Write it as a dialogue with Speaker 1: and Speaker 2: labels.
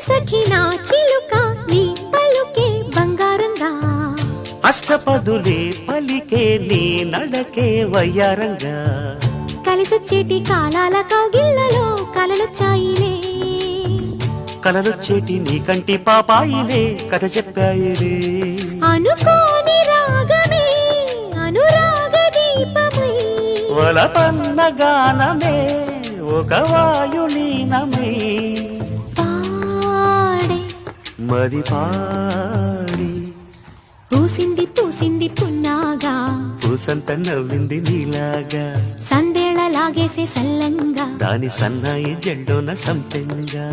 Speaker 1: సఖి నా చిలుక నీ పలుకే బంగారంగా
Speaker 2: అష్టపదులే పలికే నీ నడకే వయ్యారంగా
Speaker 1: కలిసొచ్చేటి కాలాల కౌగిళ్లలో కలలొచ్చాయిలే
Speaker 2: కలలొచ్చేటి నీ కంటి పాపాయిలే కథ చెప్పాయిలే
Speaker 1: అనుకోని రాగమే అనురాగ దీపమై
Speaker 2: వలపన్న గానమే ఒక వాయులీనమై
Speaker 1: పాడే
Speaker 2: మది పాడి
Speaker 1: పూసింది పూసింది పున్నాగా
Speaker 2: పూసంత నవ్వింది నీలాగా
Speaker 1: సందేళ లాగేసే సల్లంగా
Speaker 2: దాని సన్నాయి జెండోన సంపెంగా